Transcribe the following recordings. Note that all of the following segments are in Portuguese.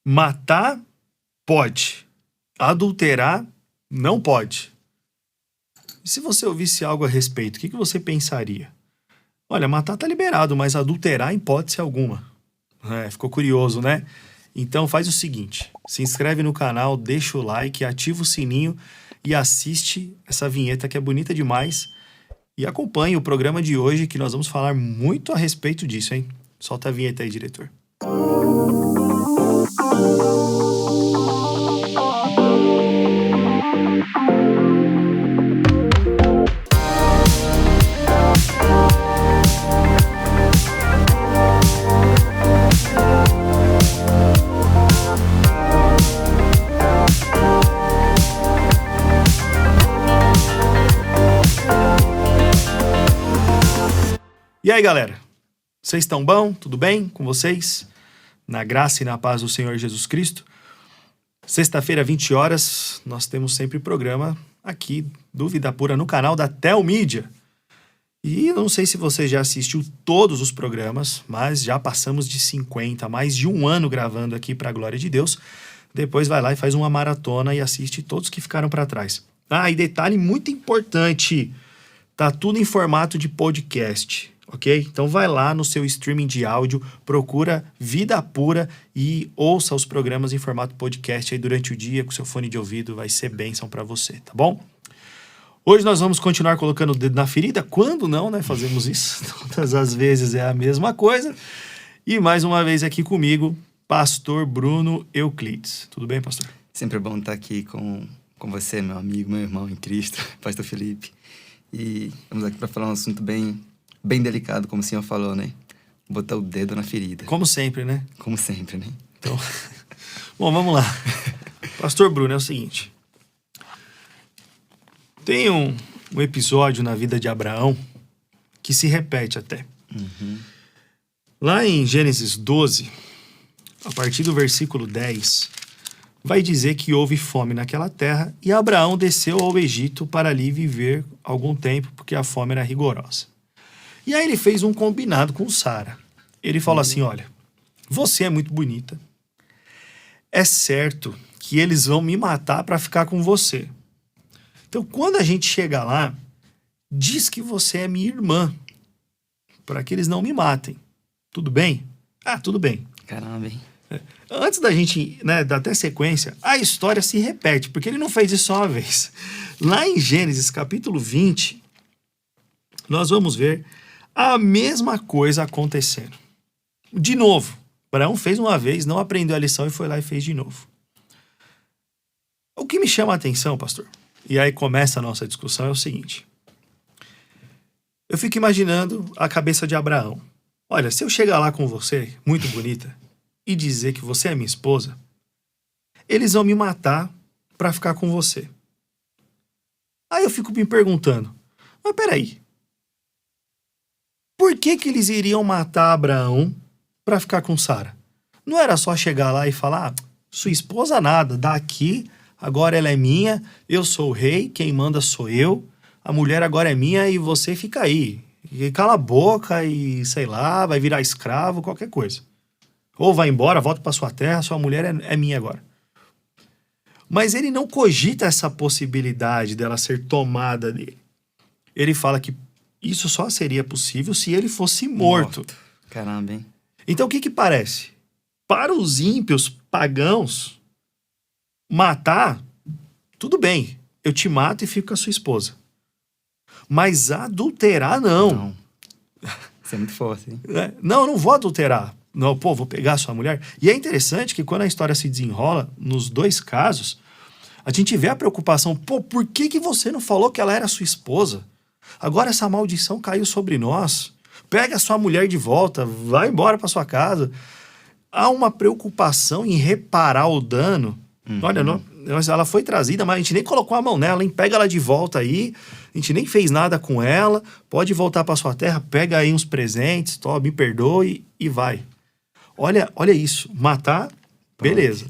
Matar pode. Adulterar não pode. E se você ouvisse algo a respeito, o que você pensaria? Olha, matar tá liberado, mas adulterar em hipótese alguma. Ficou curioso, né? Então faz o seguinte, se inscreve no canal, deixa o like, ativa o sininho e assiste essa vinheta que é bonita demais. E acompanhe o programa de hoje que nós vamos falar muito a respeito disso, hein? Solta a vinheta aí, diretor. E aí, galera? Vocês estão bom? Tudo bem com vocês? Na graça e na paz do Senhor Jesus Cristo. Sexta-feira, 20 horas, nós temos sempre programa aqui, Dúvida Pura, no canal da Telmídia. E não sei se você já assistiu todos os programas, mas já passamos de 50, mais de um ano gravando aqui para a glória de Deus. Depois vai lá e faz uma maratona e assiste todos que ficaram para trás. E detalhe muito importante, tá tudo em formato de podcast. Ok? Então vai lá no seu streaming de áudio, procura Vida Pura e ouça os programas em formato podcast aí durante o dia com seu fone de ouvido, vai ser bênção para você, tá bom? Hoje nós vamos continuar colocando o dedo na ferida, quando não, né? Fazemos isso, todas as vezes é a mesma coisa. E mais uma vez aqui comigo, Pastor Bruno Euclides. Tudo bem, pastor? Sempre bom estar aqui com você, meu amigo, meu irmão em Cristo, Pastor Felipe. E vamos aqui para falar um assunto bem delicado, como o senhor falou, né? Botar o dedo na ferida. Como sempre, né? Como sempre, né? Então, bom, vamos lá. Pastor Bruno, é o seguinte. Tem um episódio na vida de Abraão que se repete até. Lá em Gênesis 12, a partir do versículo 10, vai dizer que houve fome naquela terra e Abraão desceu ao Egito para ali viver algum tempo, porque a fome era rigorosa. E aí ele fez um combinado com Sara. Ele falou assim, olha, você é muito bonita. É certo que eles vão me matar para ficar com você. Então, quando a gente chegar lá, diz que você é minha irmã, para que eles não me matem. Tudo bem? Tudo bem. Caramba, hein? Antes da gente, dar até sequência, a história se repete, porque ele não fez isso só uma vez. Lá em Gênesis, capítulo 20, nós vamos ver a mesma coisa acontecendo. De novo, Abraão fez uma vez, não aprendeu a lição e foi lá e fez de novo. O que me chama a atenção, pastor, e aí começa a nossa discussão, é o seguinte. Eu fico imaginando a cabeça de Abraão. Olha, se eu chegar lá com você, muito bonita, e dizer que você é minha esposa, eles vão me matar para ficar com você. Aí eu fico me perguntando, mas peraí, por que eles iriam matar Abraão para ficar com Sara? Não era só chegar lá e falar, sua esposa nada, daqui, agora ela é minha, eu sou o rei, quem manda sou eu, a mulher agora é minha e você fica aí. E cala a boca e, sei lá, vai virar escravo, qualquer coisa. Ou vai embora, volta para sua terra, sua mulher é minha agora. Mas ele não cogita essa possibilidade dela ser tomada dele. Ele fala que isso só seria possível se ele fosse morto. Caramba, hein? Então o que parece? Para os ímpios pagãos, matar, tudo bem, eu te mato e fico com a sua esposa. Mas adulterar, não. Isso é muito forte, hein? Não, eu não vou adulterar. Não, vou pegar a sua mulher. E é interessante que quando a história se desenrola, nos dois casos, a gente vê a preocupação. Por que você não falou que ela era sua esposa? Agora essa maldição caiu sobre nós. Pega a sua mulher de volta, vai embora para sua casa. Há uma preocupação em reparar o dano. Olha, ela foi trazida, mas a gente nem colocou a mão nela, hein? Pega ela de volta aí. A gente nem fez nada com ela. Pode voltar para sua terra, pega aí uns presentes, me perdoe e vai. Olha isso. Matar, beleza.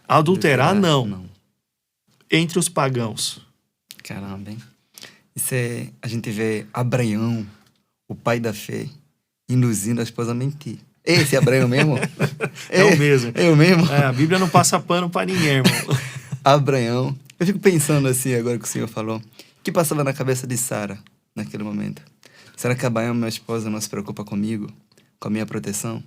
Adulterar, não. Entre os pagãos. Caramba, hein? A gente vê Abraão, o pai da fé, induzindo a esposa a mentir. Esse Abraão mesmo? É o mesmo. É o mesmo? A Bíblia não passa pano pra ninguém, irmão. Abraão. Eu fico pensando assim, agora que o Senhor falou, o que passava na cabeça de Sara naquele momento? Será que Abraão, minha esposa, não se preocupa comigo, com a minha proteção?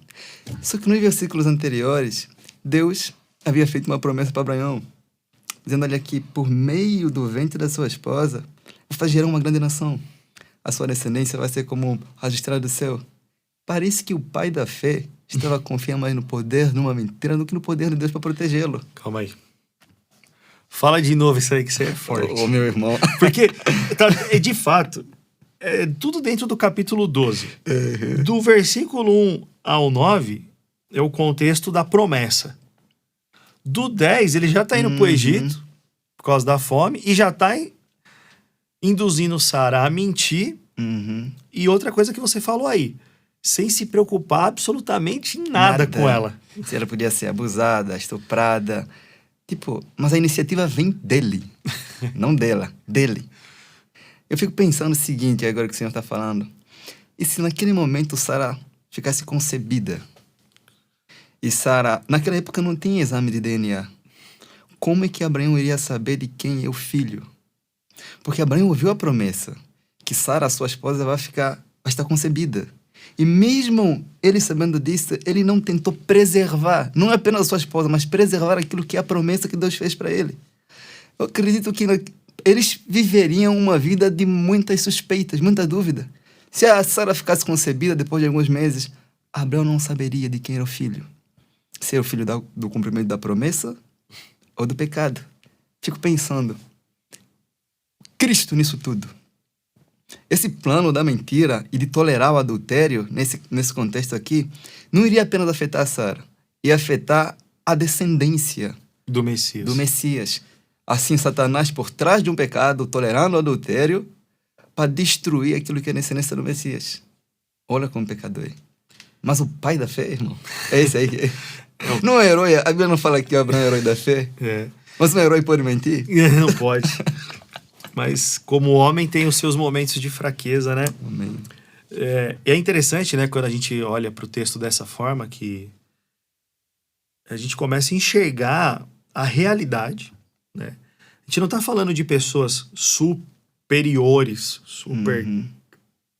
Só que nos versículos anteriores, Deus havia feito uma promessa para Abraão, dizendo ali que por meio do ventre da sua esposa, vai gerar uma grande nação. A sua descendência vai ser como a estrela do céu. Parece que o pai da fé estava confiando mais no poder, numa mentira, do que no poder de Deus para protegê-lo. Calma aí. Fala de novo isso aí, que você é forte. Ô, meu irmão. Porque, de fato, é tudo dentro do capítulo 12. Do versículo 1 ao 9 é o contexto da promessa. Do 10, ele já está indo para o Egito, por causa da fome, e já está induzindo Sara a mentir. E outra coisa que você falou aí, sem se preocupar absolutamente em nada com ela. Se ela podia ser abusada, estuprada. Tipo, mas a iniciativa vem dele, não dela, dele. Eu fico pensando o seguinte, agora que o Senhor está falando. E se naquele momento Sara ficasse concebida? E Sara, naquela época não tinha exame de DNA. Como é que Abraão iria saber de quem é o filho? Porque Abraão ouviu a promessa que Sara, sua esposa, vai estar concebida. E mesmo ele sabendo disso, ele não tentou preservar, não apenas a sua esposa, mas preservar aquilo que é a promessa que Deus fez para ele. Eu acredito que eles viveriam uma vida de muitas suspeitas, muita dúvida. Se a Sara ficasse concebida depois de alguns meses, Abraão não saberia de quem era o filho. Se era o filho do cumprimento da promessa ou do pecado. Fico pensando, Cristo nisso tudo. Esse plano da mentira e de tolerar o adultério, nesse contexto aqui, não iria apenas afetar a Sara, ia afetar a descendência do Messias. Assim, Satanás, por trás de um pecado, tolerando o adultério, para destruir aquilo que é a descendência do Messias. Olha como pecador é. Mas o pai da fé, irmão, é esse aí. Não é herói, a Bíblia não fala que Abraão é herói da fé. Mas um herói pode mentir? Não pode. Mas como homem tem os seus momentos de fraqueza, né? Amém. É interessante, né, quando a gente olha para o texto dessa forma, que a gente começa a enxergar a realidade, né? A gente não está falando de pessoas superiores, super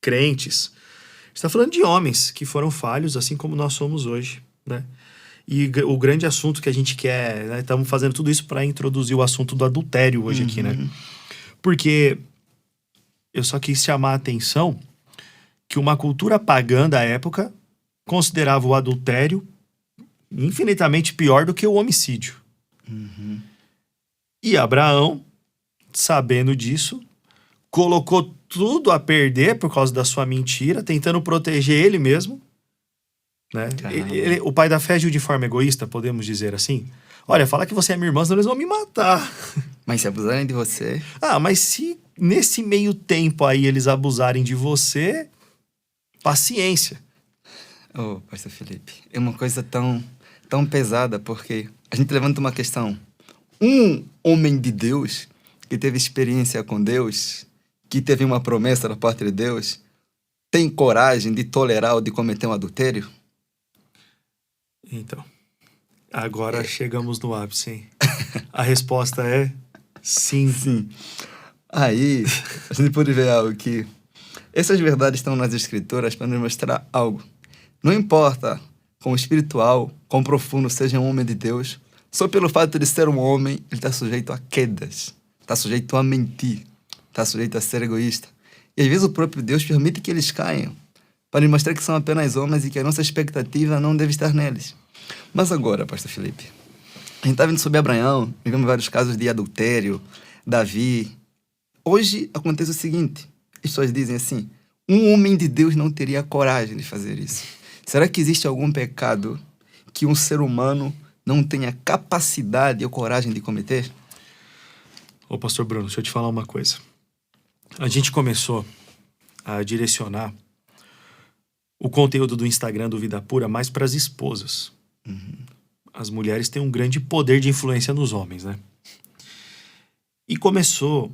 crentes. A gente está falando de homens que foram falhos, assim como nós somos hoje, né? E o grande assunto que a gente quer, né? Estamos fazendo tudo isso para introduzir o assunto do adultério hoje aqui, né? Porque eu só quis chamar a atenção que uma cultura pagã da época considerava o adultério infinitamente pior do que o homicídio. E Abraão, sabendo disso, colocou tudo a perder por causa da sua mentira, tentando proteger ele mesmo. Né? O pai da fé agiu de forma egoísta, podemos dizer assim. Olha, fala que você é minha irmã, senão eles vão me matar. Mas se abusarem de você... mas se nesse meio tempo aí eles abusarem de você, paciência. Pastor Felipe, é uma coisa tão pesada, porque a gente levanta uma questão. Um homem de Deus, que teve experiência com Deus, que teve uma promessa da parte de Deus, tem coragem de tolerar ou de cometer um adultério? Então, agora chegamos no ápice, hein? A resposta é sim. Sim. Aí, a gente pode ver algo que... Essas verdades estão nas Escrituras para nos mostrar algo. Não importa quão espiritual, quão profundo seja um homem de Deus, só pelo fato de ser um homem, ele está sujeito a quedas, está sujeito a mentir, está sujeito a ser egoísta. E às vezes o próprio Deus permite que eles caiam, para nos mostrar que são apenas homens e que a nossa expectativa não deve estar neles. Mas agora, pastor Felipe, a gente está vendo sobre Abraão, vivemos vários casos de adultério, Davi. Hoje acontece o seguinte, as pessoas dizem assim, um homem de Deus não teria coragem de fazer isso. Será que existe algum pecado que um ser humano não tenha capacidade ou coragem de cometer? Pastor Bruno, deixa eu te falar uma coisa. A gente começou a direcionar o conteúdo do Instagram do Vida Pura mais para as esposas. As mulheres têm um grande poder de influência nos homens, né? E começou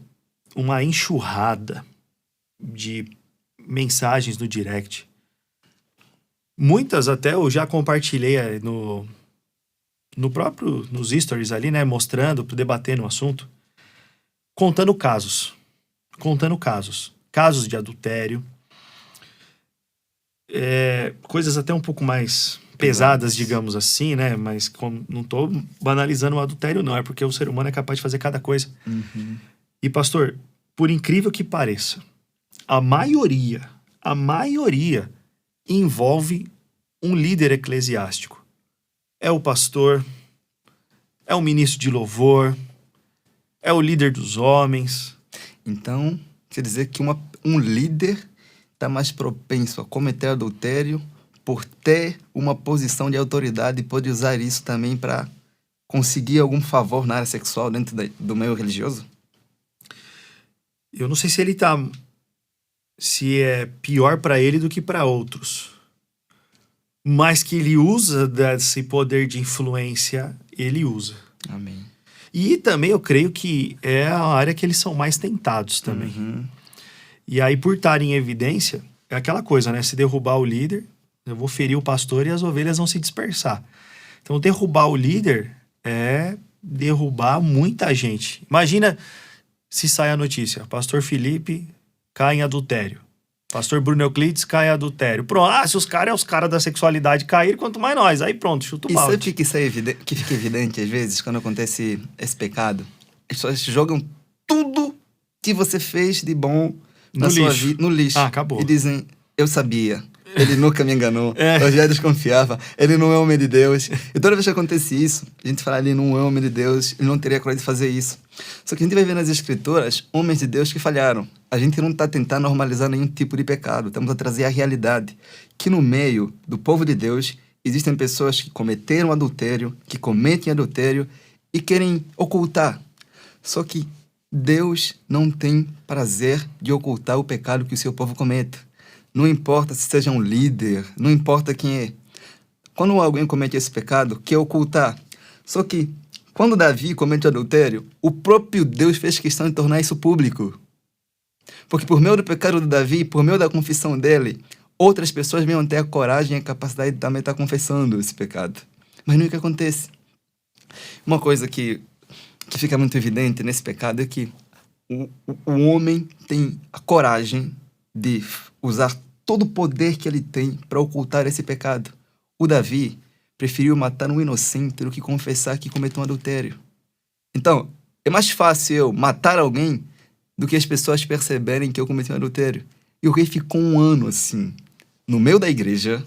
uma enxurrada de mensagens no direct Muitas até eu já compartilhei nos stories ali, né? Mostrando, debatendo o assunto. Contando casos. Casos de adultério. Coisas até um pouco mais pesadas, digamos assim, né? Mas não tô banalizando o adultério, não. É porque o ser humano é capaz de fazer cada coisa. Uhum. E, pastor, por incrível que pareça, a maioria envolve um líder eclesiástico. É o pastor, é o ministro de louvor, é o líder dos homens. Então, quer dizer que um líder está mais propenso a cometer adultério por ter uma posição de autoridade e pode usar isso também para conseguir algum favor na área sexual dentro do meio religioso? Eu não sei se é pior para ele do que para outros. Mas que ele usa desse poder de influência, ele usa. Amém. E também eu creio que é a área que eles são mais tentados também. Uhum. E aí, por estar em evidência, é aquela coisa, né? Se derrubar o líder, eu vou ferir o pastor e as ovelhas vão se dispersar. Então, derrubar o líder é derrubar muita gente. Imagina se sai a notícia, pastor Felipe cai em adultério. Pastor Bruno Euclides cai em adultério. Pronto, se os caras da sexualidade caírem, quanto mais nós. Aí pronto, chuta o E balde. sabe o que fica evidente às vezes quando acontece esse pecado? As pessoas jogam tudo que você fez de bom na sua vida no lixo. Ah, acabou. E dizem, eu sabia. Ele nunca me enganou. Eu já desconfiava. Ele não é homem de Deus. E toda vez que acontece isso, a gente fala, ele não é homem de Deus, ele não teria coragem de fazer isso. Só que a gente vai ver nas escrituras homens de Deus que falharam. A gente não está tentando normalizar nenhum tipo de pecado. Estamos a trazer a realidade. Que no meio do povo de Deus, existem pessoas que cometeram adultério, que cometem adultério e querem ocultar. Só que Deus não tem prazer de ocultar o pecado que o seu povo comete. Não importa se seja um líder, não importa quem é. Quando alguém comete esse pecado, quer ocultar. Só que, quando Davi comete adultério, o próprio Deus fez questão de tornar isso público. Porque por meio do pecado de Davi, por meio da confissão dele, outras pessoas venham ter a coragem e a capacidade de também estar confessando esse pecado. Mas não é o que acontece. Uma coisa que fica muito evidente nesse pecado é que o homem tem a coragem de usar todo o poder que ele tem para ocultar esse pecado. O Davi preferiu matar um inocente do que confessar que cometeu um adultério. Então, é mais fácil eu matar alguém do que as pessoas perceberem que eu cometi um adultério. E o rei ficou 1 ano assim, no meio da igreja.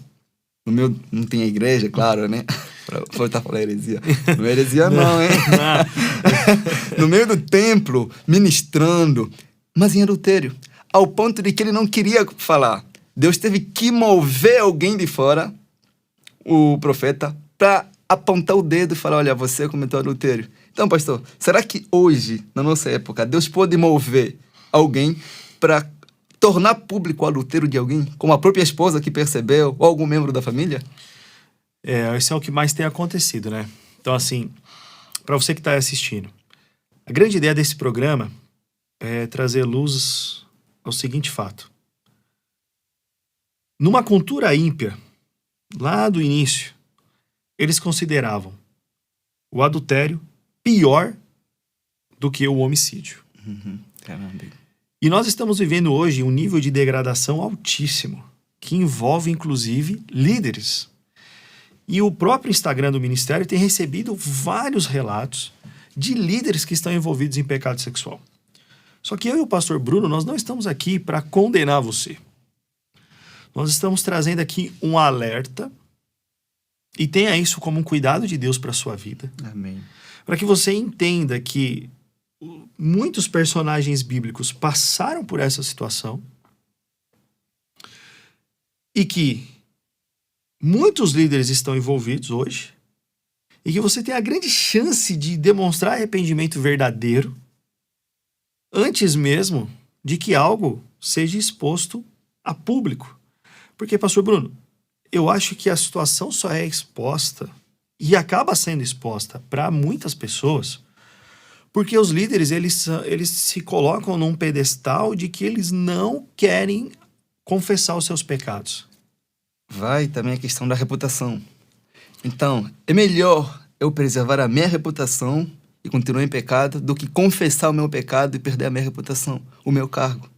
Não tem a igreja, claro, né? Pra estar falando heresia. Não é heresia não, hein? No meio do templo, ministrando, mas em adultério. Ao ponto de que ele não queria falar. Deus teve que mover alguém de fora, o profeta, para apontar o dedo e falar, olha, você cometeu adultério. Então, pastor, será que hoje, na nossa época, Deus pode mover alguém para tornar público o adultério de alguém, como a própria esposa que percebeu, ou algum membro da família? Esse é o que mais tem acontecido, né? Então, assim, para você que está assistindo, a grande ideia desse programa é trazer luz ao seguinte fato. Numa cultura ímpia, lá do início, eles consideravam o adultério pior do que o homicídio. Caramba. E nós estamos vivendo hoje um nível de degradação altíssimo, que envolve, inclusive, líderes. E o próprio Instagram do Ministério tem recebido vários relatos de líderes que estão envolvidos em pecado sexual. Só que eu e o pastor Bruno, nós não estamos aqui para condenar você. Nós estamos trazendo aqui um alerta e tenha isso como um cuidado de Deus para a sua vida. Amém. Para que você entenda que muitos personagens bíblicos passaram por essa situação e que muitos líderes estão envolvidos hoje e que você tem a grande chance de demonstrar arrependimento verdadeiro antes mesmo de que algo seja exposto a público. Porque, pastor Bruno, eu acho que a situação só é exposta e acaba sendo exposta para muitas pessoas porque os líderes, eles se colocam num pedestal de que eles não querem confessar os seus pecados. vai também a questão da reputação. Então, é melhor eu preservar a minha reputação e continuar em pecado do que confessar o meu pecado e perder a minha reputação, o meu cargo.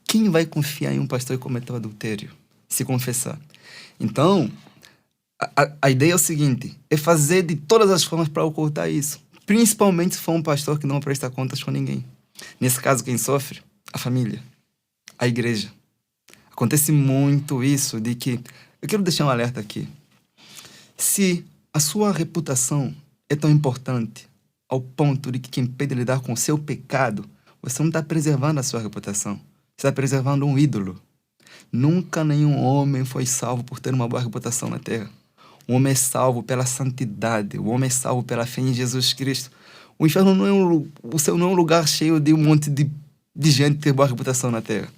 Quem vai confiar em um pastor que cometeu adultério se confessar? Então, a ideia é o seguinte, é fazer de todas as formas para ocultar isso. Principalmente se for um pastor que não presta contas com ninguém. Nesse caso, quem sofre? A família, a igreja. Acontece muito isso de que... Eu quero deixar um alerta aqui. Se a sua reputação é tão importante ao ponto de que te impede de lidar com o seu pecado, você não está preservando a sua reputação. Você está preservando um ídolo. Nunca nenhum homem foi salvo por ter uma boa reputação na terra. O homem é salvo pela santidade. O homem é salvo pela fé em Jesus Cristo. O inferno não é o céu não é um lugar cheio de um monte de gente que tem boa reputação na terra.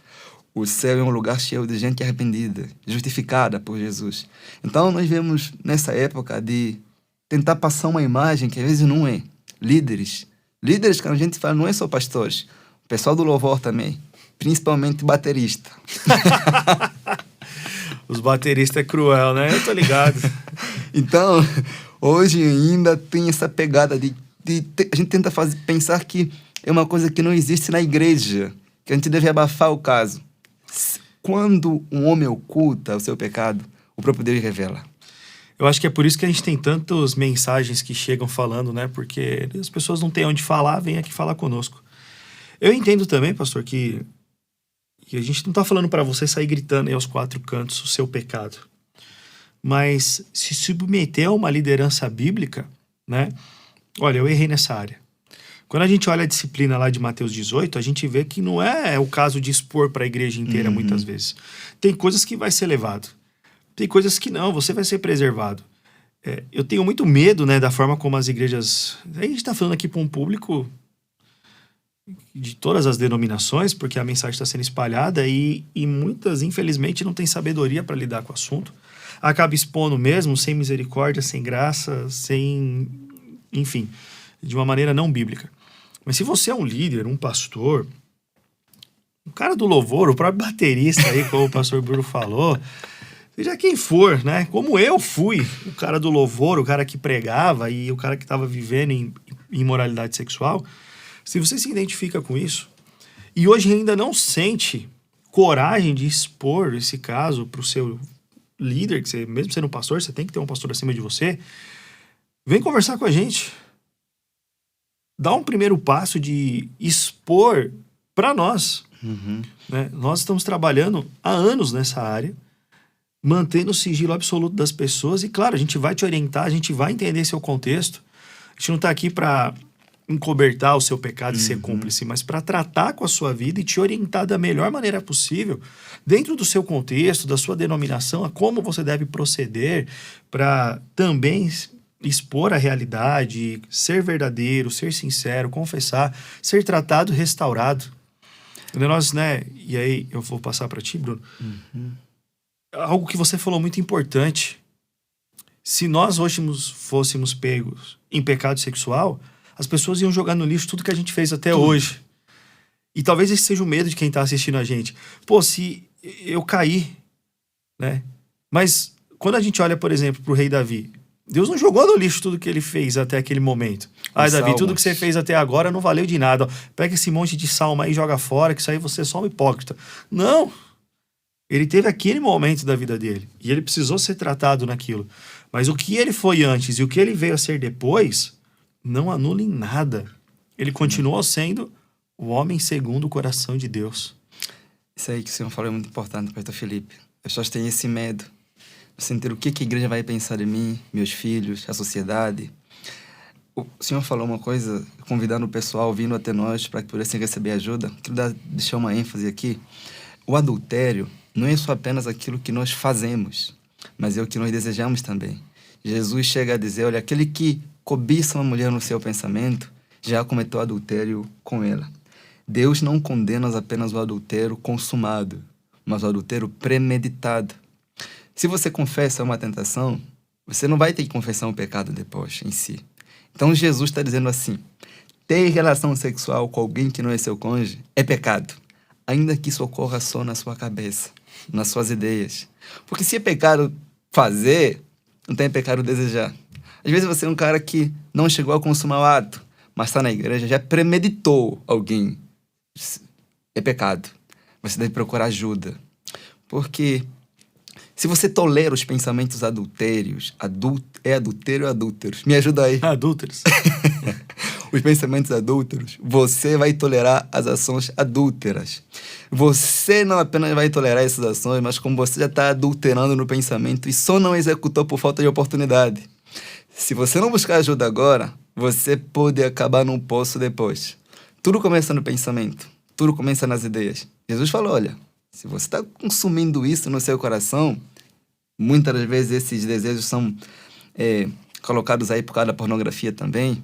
O céu é um lugar cheio de gente arrependida, justificada por Jesus. Então, nós vemos nessa época de tentar passar uma imagem que às vezes não é. Líderes, que a gente fala, não é só pastores. O pessoal do louvor também. Principalmente baterista. Os bateristas é cruel, né? Eu tô ligado. Então, hoje ainda tem essa pegada a gente tenta pensar que é uma coisa que não existe na igreja, que a gente deve abafar o caso. Quando um homem oculta o seu pecado, o próprio Deus revela. Eu acho que é por isso que a gente tem tantas mensagens que chegam falando, né? Porque as pessoas não têm onde falar, vem aqui falar conosco. Eu entendo também, pastor, que a gente não tá falando para você sair gritando aí aos quatro cantos o seu pecado. Mas se submeter a uma liderança bíblica, né? Olha, eu errei nessa área. Quando a gente olha a disciplina lá de Mateus 18, a gente vê que não é o caso de expor para a igreja inteira muitas vezes. Tem coisas que vai ser levado. Tem coisas que não, você vai ser preservado. Eu tenho muito medo, né, da forma como as igrejas... A gente está falando aqui para um público de todas as denominações, porque a mensagem está sendo espalhada e muitas, infelizmente, não têm sabedoria para lidar com o assunto. Acaba expondo mesmo, sem misericórdia, sem graça, sem... Enfim, de uma maneira não bíblica. Mas se você é um líder, um pastor, um cara do louvor, o próprio baterista aí, como o pastor Bruno falou, seja quem for, né? Como eu fui o cara do louvor, o cara que pregava e o cara que estava vivendo em imoralidade sexual, se você se identifica com isso e hoje ainda não sente coragem de expor esse caso para o seu líder, que você, mesmo sendo um pastor, você tem que ter um pastor acima de você, vem conversar com a gente. Dá um primeiro passo de expor para nós. Né? Nós estamos trabalhando há anos nessa área, mantendo o sigilo absoluto das pessoas e, claro, a gente vai te orientar, a gente vai entender seu contexto. A gente não está aqui para encobertar o seu pecado e ser cúmplice, mas para tratar com a sua vida e te orientar da melhor maneira possível, dentro do seu contexto, da sua denominação, a como você deve proceder para também expor a realidade, ser verdadeiro, ser sincero, confessar, ser tratado, restaurado. Nós, né? E aí eu vou passar para ti, Bruno. Algo que você falou muito importante. Se nós hoje fôssemos pegos em pecado sexual, as pessoas iam jogar no lixo tudo que a gente fez até hoje. E talvez esse seja o medo de quem está assistindo a gente. Pô, se eu caí, né? Mas quando a gente olha, por exemplo, para o rei Davi, Deus não jogou no lixo tudo que ele fez até aquele momento. Davi, tudo que você fez até agora não valeu de nada. Pega esse monte de salmo aí e joga fora, que isso aí você é só um hipócrita. Não! Ele teve aquele momento da vida dele. E ele precisou ser tratado naquilo. Mas o que ele foi antes e o que ele veio a ser depois, não anula em nada. Ele continuou sendo o homem segundo o coração de Deus. Isso aí que o senhor falou é muito importante, pastor Felipe. As pessoas têm esse medo. Sentir o que a igreja vai pensar de mim, meus filhos, a sociedade. O senhor falou uma coisa, convidando o pessoal vindo até nós para que pudessem receber ajuda. Quero deixar uma ênfase aqui. O adultério não é só apenas aquilo que nós fazemos, mas é o que nós desejamos também. Jesus chega a dizer, olha, aquele que cobiça uma mulher no seu pensamento, já cometeu adultério com ela. Deus não condena apenas o adultério consumado, mas o adultério premeditado. Se você confessa uma tentação, você não vai ter que confessar um pecado depois em si. Então Jesus está dizendo assim, ter relação sexual com alguém que não é seu cônjuge é pecado, ainda que isso ocorra só na sua cabeça, nas suas ideias. Porque se é pecado fazer, não tem pecado desejar. Às vezes você é um cara que não chegou a consumar o ato, mas está na igreja, já premeditou alguém. É pecado. Você deve procurar ajuda. Porque se você tolera os pensamentos adultérios, adultério ou adúlteros? Me ajuda aí. Adúlteros. Os pensamentos adúlteros, você vai tolerar as ações adúlteras. Você não apenas vai tolerar essas ações, mas como você já está adulterando no pensamento e só não executou por falta de oportunidade. Se você não buscar ajuda agora, você pode acabar num poço depois. Tudo começa no pensamento. Tudo começa nas ideias. Jesus falou, olha, se você está consumindo isso no seu coração, muitas das vezes esses desejos são colocados aí por causa da pornografia também.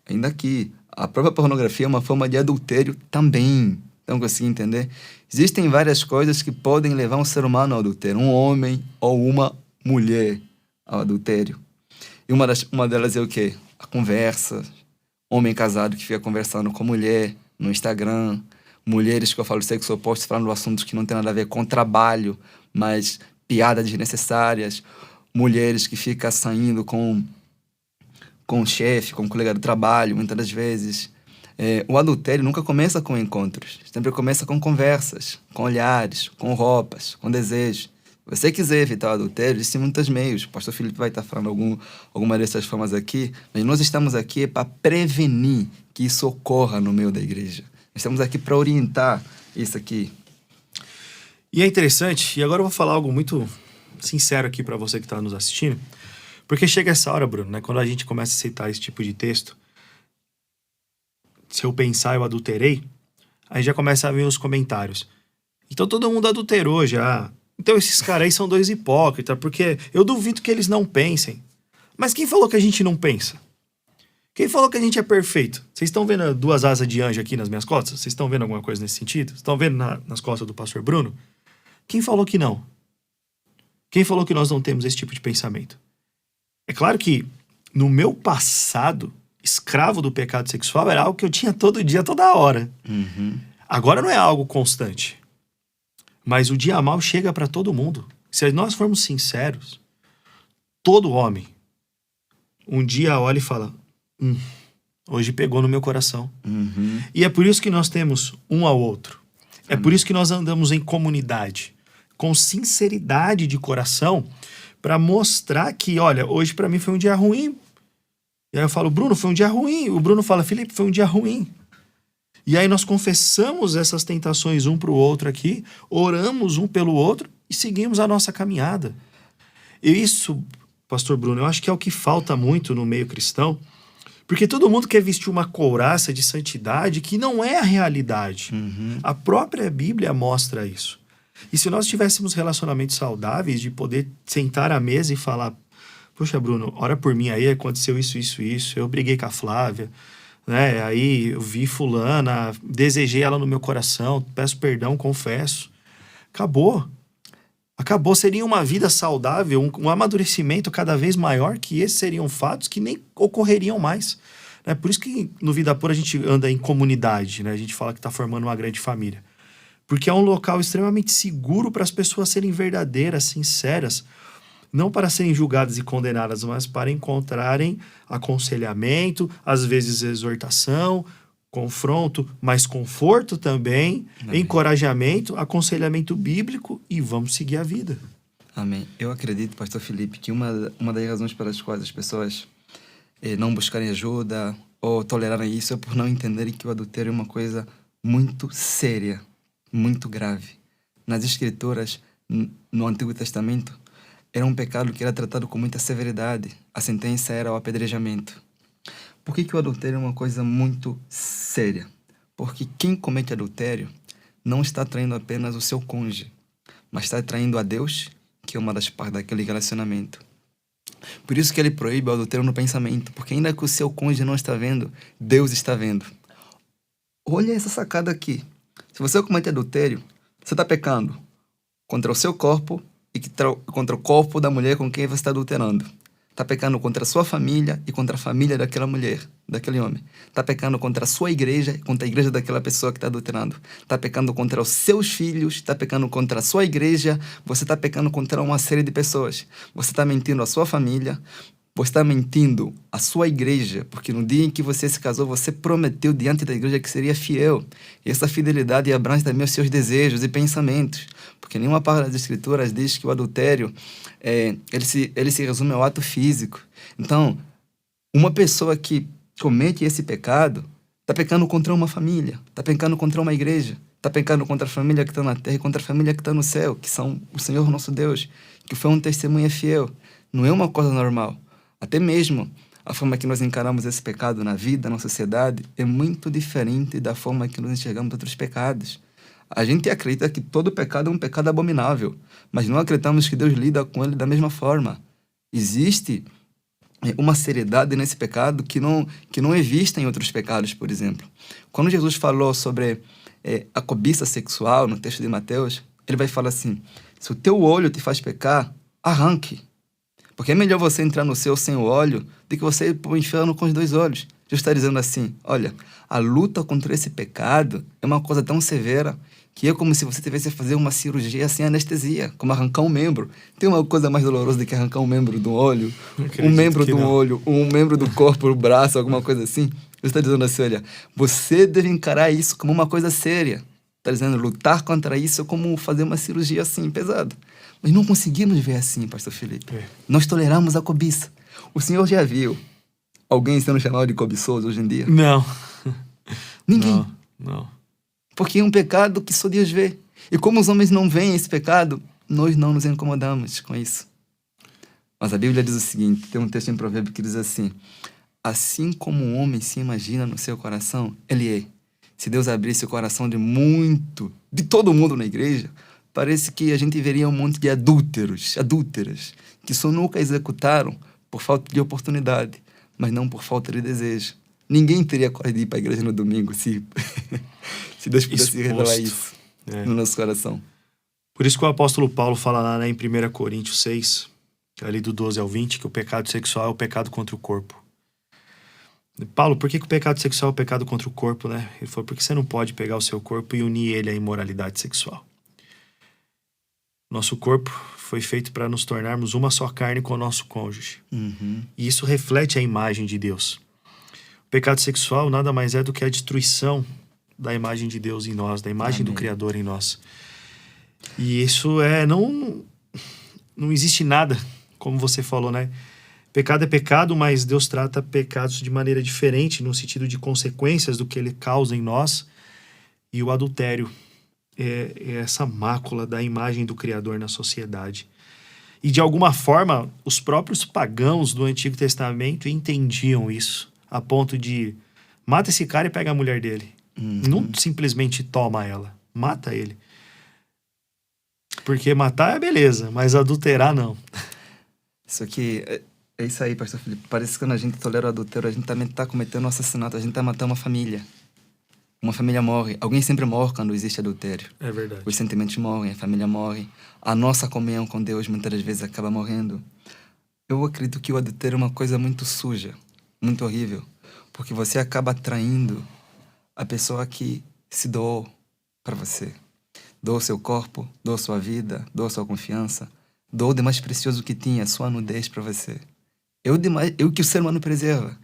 Ainda que a própria pornografia é uma forma de adultério também. Então, consegui entender? Existem várias coisas que podem levar um ser humano ao adultério. Um homem ou uma mulher ao adultério. E uma delas é o quê? A conversa. Homem casado que fica conversando com mulher no Instagram. Mulheres que eu falo sexo oposto falando assuntos que não tem nada a ver com trabalho, mas piadas desnecessárias. Mulheres que ficam saindo com o chefe, com o colega do trabalho, muitas das vezes. O adultério nunca começa com encontros. Sempre começa com conversas, com olhares, com roupas, com desejos. Se você quiser evitar o adultério, existem muitos meios. O pastor Felipe vai estar falando alguma dessas formas aqui, mas nós estamos aqui para prevenir que isso ocorra no meio da igreja. Estamos aqui para orientar isso aqui. E é interessante, e agora eu vou falar algo muito sincero aqui para você que está nos assistindo, porque chega essa hora, Bruno, né, quando a gente começa a aceitar esse tipo de texto, se eu pensar, eu adulterei, aí já começa a vir os comentários. Então todo mundo adulterou já. Então esses caras aí são dois hipócritas, porque eu duvido que eles não pensem. Mas quem falou que a gente não pensa? Quem falou que a gente é perfeito? Vocês estão vendo duas asas de anjo aqui nas minhas costas? Vocês estão vendo alguma coisa nesse sentido? Estão vendo nas costas do pastor Bruno? Quem falou que não? Quem falou que nós não temos esse tipo de pensamento? É claro que no meu passado, escravo do pecado sexual era algo que eu tinha todo dia, toda hora. Uhum. Agora não é algo constante. Mas o dia mal chega para todo mundo. Se nós formos sinceros, todo homem um dia olha e fala, hoje pegou no meu coração. Uhum. E é por isso que nós temos um ao outro. É por isso que nós andamos em comunidade, com sinceridade de coração, para mostrar que, olha, hoje para mim foi um dia ruim. E aí eu falo, Bruno, foi um dia ruim. O Bruno fala, Felipe, foi um dia ruim. E aí nós confessamos essas tentações um para o outro aqui, oramos um pelo outro e seguimos a nossa caminhada. E isso, pastor Bruno, eu acho que é o que falta muito no meio cristão, porque todo mundo quer vestir uma couraça de santidade que não é a realidade. Uhum. A própria Bíblia mostra isso. E se nós tivéssemos relacionamentos saudáveis, de poder sentar à mesa e falar, poxa, Bruno, ora por mim aí, aconteceu isso, eu briguei com a Flávia, né? Aí eu vi fulana, desejei ela no meu coração, peço perdão, confesso. Acabou. Seria uma vida saudável, um amadurecimento cada vez maior, que esses seriam fatos que nem ocorreriam mais. Né? Por isso que no Vida Pura a gente anda em comunidade, né? A gente fala que está formando uma grande família. Porque é um local extremamente seguro para as pessoas serem verdadeiras, sinceras, não para serem julgadas e condenadas, mas para encontrarem aconselhamento, às vezes exortação, confronto, mas conforto também, Amém. Encorajamento, aconselhamento bíblico e vamos seguir a vida. Amém. Eu acredito, pastor Felipe, que uma das razões pelas quais as pessoas não buscarem ajuda ou tolerarem isso é por não entenderem que o adultério é uma coisa muito séria, muito grave. Nas Escrituras, no Antigo Testamento, era um pecado que era tratado com muita severidade. A sentença era o apedrejamento. Por que o adultério é uma coisa muito séria? Porque quem comete adultério não está traindo apenas o seu cônjuge, mas está traindo a Deus, que é uma das partes daquele relacionamento. Por isso que ele proíbe o adultério no pensamento, porque ainda que o seu cônjuge não está vendo, Deus está vendo. Olha essa sacada aqui. Se você comete adultério, você está pecando contra o seu corpo e contra o corpo da mulher com quem você está adulterando. Está pecando contra a sua família e contra a família daquela mulher, daquele homem. Está pecando contra a sua igreja e contra a igreja daquela pessoa que está adulterando. Está pecando contra os seus filhos, está pecando contra a sua igreja, você está pecando contra uma série de pessoas. Você está mentindo à sua família, você está mentindo à sua igreja, porque no dia em que você se casou, você prometeu diante da igreja que seria fiel. E essa fidelidade abrange também os seus desejos e pensamentos. Porque nenhuma parte das escrituras diz que o adultério, ele se resume ao ato físico. Então, uma pessoa que comete esse pecado, está pecando contra uma família, está pecando contra uma igreja, está pecando contra a família que está na terra e contra a família que está no céu, que são o Senhor nosso Deus, que foi um testemunha fiel. Não é uma coisa normal. Até mesmo a forma que nós encaramos esse pecado na vida, na sociedade, é muito diferente da forma que nós enxergamos outros pecados. A gente acredita que todo pecado é um pecado abominável, mas não acreditamos que Deus lida com ele da mesma forma. Existe uma seriedade nesse pecado que não existe em outros pecados, por exemplo. Quando Jesus falou sobre a cobiça sexual no texto de Mateus, ele vai falar assim: se o teu olho te faz pecar, arranque. Porque é melhor você entrar no céu sem o olho do que você ir para o inferno com os 2 olhos. Jesus está dizendo assim: olha, a luta contra esse pecado é uma coisa tão severa que é como se você tivesse que fazer uma cirurgia sem anestesia, como arrancar um membro. Tem uma coisa mais dolorosa do que arrancar um membro do olho, um membro do olho, um membro do corpo, o braço, alguma coisa assim. Jesus está dizendo assim: olha, você deve encarar isso como uma coisa séria. Está dizendo, lutar contra isso é como fazer uma cirurgia assim, pesada. Mas não conseguimos ver assim, pastor Felipe. Nós toleramos a cobiça. O senhor já viu alguém sendo chamado de cobiçoso hoje em dia? Não. Ninguém. Não. Porque é um pecado que só Deus vê. E como os homens não veem esse pecado, nós não nos incomodamos com isso. Mas a Bíblia diz o seguinte, tem um texto em Provérbios que diz assim: assim como um homem se imagina no seu coração, ele é. Se Deus abrisse o coração de todo mundo na igreja, parece que a gente veria um monte de adúlteras, que só nunca executaram por falta de oportunidade, mas não por falta de desejo. Ninguém teria coragem de ir para a igreja no domingo se Deus pudesse revelar isso no nosso coração. Por isso que o apóstolo Paulo fala lá, né, em 1 Coríntios 6, ali do 12 ao 20, que o pecado sexual é o pecado contra o corpo. Paulo, por que o pecado sexual é o pecado contra o corpo, né? Ele falou, porque você não pode pegar o seu corpo e unir ele à imoralidade sexual. Nosso corpo foi feito para nos tornarmos uma só carne com o nosso cônjuge. E isso reflete a imagem de Deus. O pecado sexual nada mais é do que a destruição da imagem de Deus em nós, da imagem do Criador em nós. E isso não existe nada, como você falou, né? Pecado é pecado, mas Deus trata pecados de maneira diferente, no sentido de consequências do que ele causa em nós. E o adultério é essa mácula da imagem do Criador na sociedade. E de alguma forma, os próprios pagãos do Antigo Testamento entendiam isso, a ponto de mata esse cara e pega a mulher dele. Não simplesmente toma ela, mata ele. Porque matar é beleza, mas adulterar não. Isso aqui, é isso aí, pastor Felipe. Parece que quando a gente tolera o adultério, a gente também está cometendo um assassinato, a gente está matando uma família. Uma família morre. Alguém sempre morre quando existe adultério. É verdade. Os sentimentos morrem, a família morre. A nossa comunhão com Deus muitas das vezes acaba morrendo. Eu acredito que o adultério é uma coisa muito suja, muito horrível. Porque você acaba atraindo a pessoa que se doou para você. Doou seu corpo, doou sua vida, doou sua confiança. Doou o de mais precioso que tinha, sua nudez para você. É o que o ser humano preserva.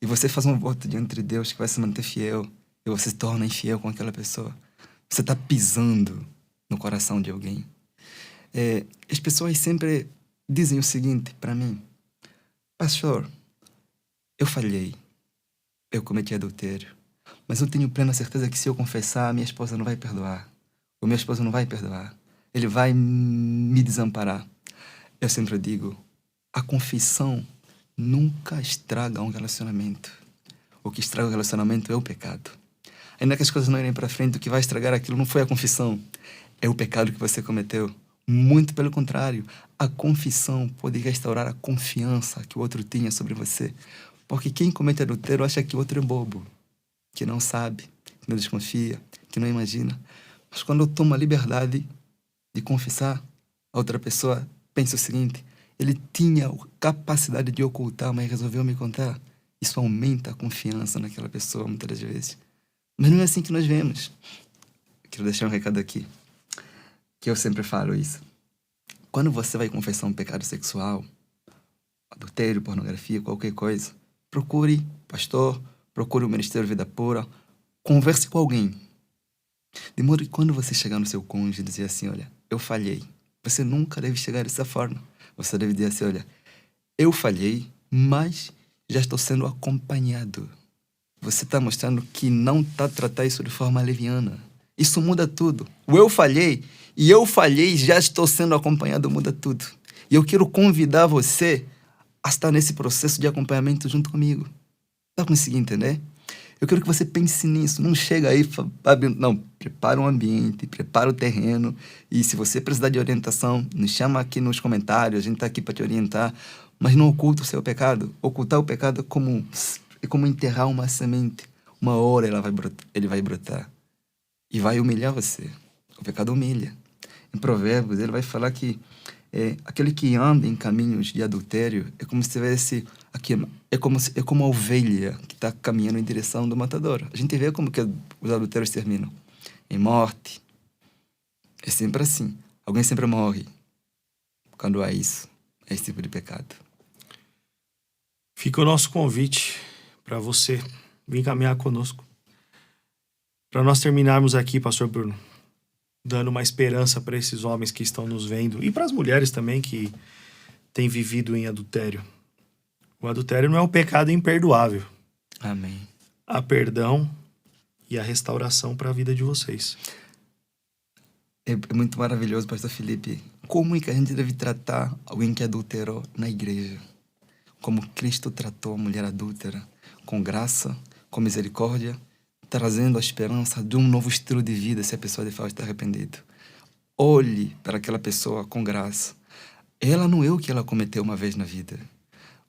E você faz um voto diante de Deus que vai se manter fiel. E você se torna infiel com aquela pessoa. Você está pisando no coração de alguém. As pessoas sempre dizem o seguinte para mim: pastor, eu falhei. Eu cometi adultério. Mas eu tenho plena certeza que se eu confessar, minha esposa não vai perdoar. O meu esposo não vai perdoar. Ele vai me desamparar. Eu sempre digo, a confissão nunca estraga um relacionamento. O que estraga o relacionamento é o pecado. Ainda que as coisas não irem para frente, o que vai estragar aquilo não foi a confissão. É o pecado que você cometeu. Muito pelo contrário, a confissão pode restaurar a confiança que o outro tinha sobre você. Porque quem comete adultério acha que o outro é bobo, que não sabe, que não desconfia, que não imagina. Mas quando eu tomo a liberdade de confessar, a outra pessoa pensa o seguinte: ele tinha a capacidade de ocultar, mas resolveu me contar. Isso aumenta a confiança naquela pessoa, muitas das vezes. Mas não é assim que nós vemos. Quero deixar um recado aqui, que eu sempre falo isso. Quando você vai confessar um pecado sexual, adultério, pornografia, qualquer coisa, procure pastor, procure o Ministério Vida Pura, converse com alguém. De modo que quando você chegar no seu cônjuge e dizer assim, olha, eu falhei, você nunca deve chegar dessa forma. Você deve dizer assim, olha, eu falhei, mas já estou sendo acompanhado. Você está mostrando que não está tratando isso de forma leviana. Isso muda tudo. O eu falhei e eu falhei, já estou sendo acompanhado, muda tudo. E eu quero convidar você a estar nesse processo de acompanhamento junto comigo. Está conseguindo entender? Eu quero que você pense nisso. Não chega aí, não, prepara um ambiente, prepara o terreno. E se você precisar de orientação, nos chama aqui nos comentários, a gente está aqui para te orientar. Mas não oculta o seu pecado. Ocultar o pecado é como enterrar uma semente. Uma hora ele vai brotar. E vai humilhar você. O pecado humilha. Em Provérbios, ele vai falar que aquele que anda em caminhos de adultério é como se tivesse aqui, é como a ovelha que está caminhando em direção do matador. A gente vê como que os adultérios terminam. Em morte. É sempre assim. Alguém sempre morre quando há isso. É esse tipo de pecado. Fica o nosso convite para você vir caminhar conosco. Para nós terminarmos aqui, pastor Bruno, dando uma esperança para esses homens que estão nos vendo e para as mulheres também que têm vivido em adultério. O adultério não é um pecado imperdoável. Amém. Há perdão e a restauração para a vida de vocês. É muito maravilhoso, pastor Felipe. Como é que a gente deve tratar alguém que adulterou na igreja? Como Cristo tratou a mulher adúltera, com graça, com misericórdia, trazendo a esperança de um novo estilo de vida se a pessoa de fato está arrependida. Olhe para aquela pessoa com graça. Ela não é o que ela cometeu uma vez na vida.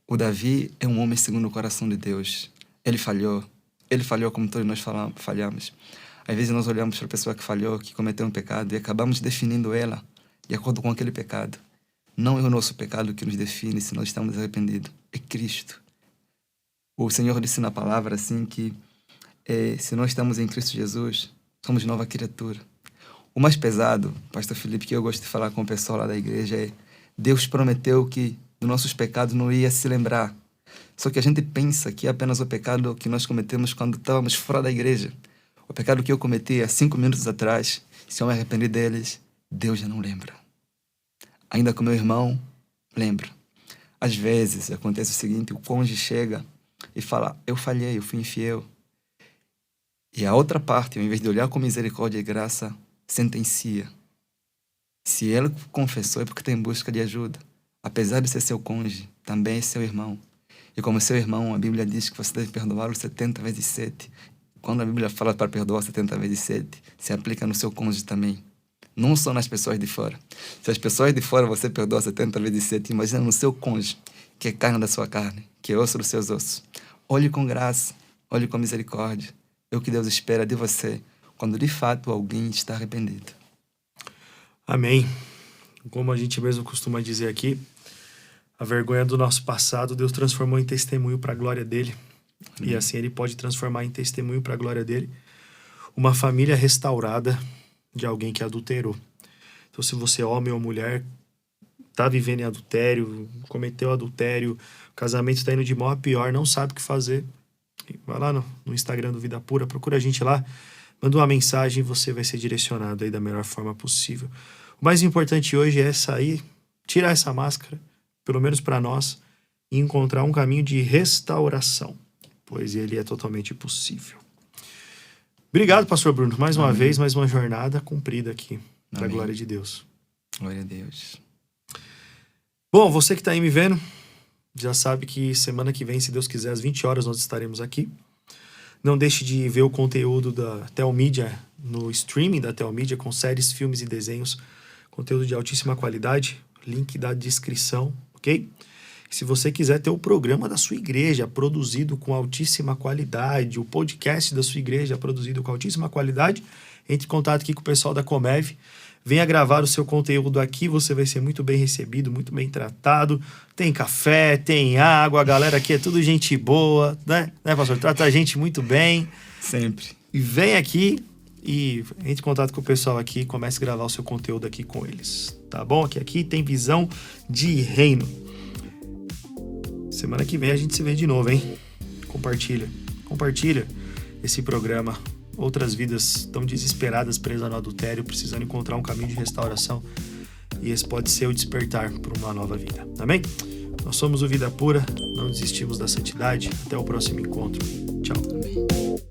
O Davi é um homem segundo o coração de Deus. Ele falhou como todos nós falhamos. Às vezes nós olhamos para a pessoa que falhou, que cometeu um pecado e acabamos definindo ela de acordo com aquele pecado. Não é o nosso pecado que nos define se nós estamos arrependidos. É Cristo. O Senhor disse na palavra assim que se nós estamos em Cristo Jesus, somos nova criatura. O mais pesado, pastor Felipe, que eu gosto de falar com o pessoal lá da igreja é Deus prometeu que dos nossos pecados não ia se lembrar. Só que a gente pensa que é apenas o pecado que nós cometemos quando estávamos fora da igreja. O pecado que eu cometi há 5 minutos atrás, se eu me arrependi deles, Deus já não lembra. Ainda com meu irmão, lembra. Às vezes acontece o seguinte, o cônjuge chega e fala, eu falhei, eu fui infiel. E a outra parte, ao invés de olhar com misericórdia e graça, sentencia. Se ele confessou é porque está em busca de ajuda. Apesar de ser seu cônjuge, também é seu irmão. E como seu irmão, a Bíblia diz que você deve perdoá-lo 70 vezes 7. Quando a Bíblia fala para perdoar 70 vezes 7, se aplica no seu cônjuge também. Não só nas pessoas de fora. Se as pessoas de fora você perdoa 70 vezes 7, imagina no seu cônjuge, que é carne da sua carne, que é osso dos seus ossos. Olhe com graça, olhe com misericórdia. É o que Deus espera de você quando de fato alguém está arrependido. Amém. Como a gente mesmo costuma dizer aqui, a vergonha do nosso passado, Deus transformou em testemunho para a glória dele. E assim ele pode transformar em testemunho para a glória dele uma família restaurada de alguém que adulterou. Então, se você é homem ou mulher, está vivendo em adultério, cometeu adultério, o casamento está indo de mal a pior, não sabe o que fazer, vai lá no Instagram do Vida Pura, procura a gente lá, manda uma mensagem e você vai ser direcionado aí da melhor forma possível. O mais importante hoje é sair, tirar essa máscara, pelo menos para nós, e encontrar um caminho de restauração, pois ele é totalmente possível. Obrigado, pastor Bruno, mais uma vez, mais uma jornada cumprida aqui, para a glória de Deus. Glória a Deus. Bom, você que está aí me vendo, já sabe que semana que vem, se Deus quiser, às 20 horas nós estaremos aqui. Não deixe de ver o conteúdo da Telmídia no streaming da Telmídia, com séries, filmes e desenhos, conteúdo de altíssima qualidade, link da descrição, ok? Se você quiser ter o programa da sua igreja produzido com altíssima qualidade, o podcast da sua igreja produzido com altíssima qualidade, entre em contato aqui com o pessoal da Comev. Venha gravar o seu conteúdo aqui, você vai ser muito bem recebido, muito bem tratado. Tem café, tem água, a galera aqui é tudo gente boa, né, pastor? Trata a gente muito bem. Sempre. E vem aqui e entre em contato com o pessoal aqui e comece a gravar o seu conteúdo aqui com eles, tá bom? Aqui tem visão de reino. Semana que vem a gente se vê de novo, hein? Compartilha esse programa. Outras vidas tão desesperadas, presas no adultério, precisando encontrar um caminho de restauração. E esse pode ser o despertar para uma nova vida. Amém? Nós somos o Vida Pura, não desistimos da santidade. Até o próximo encontro. Tchau. Amém.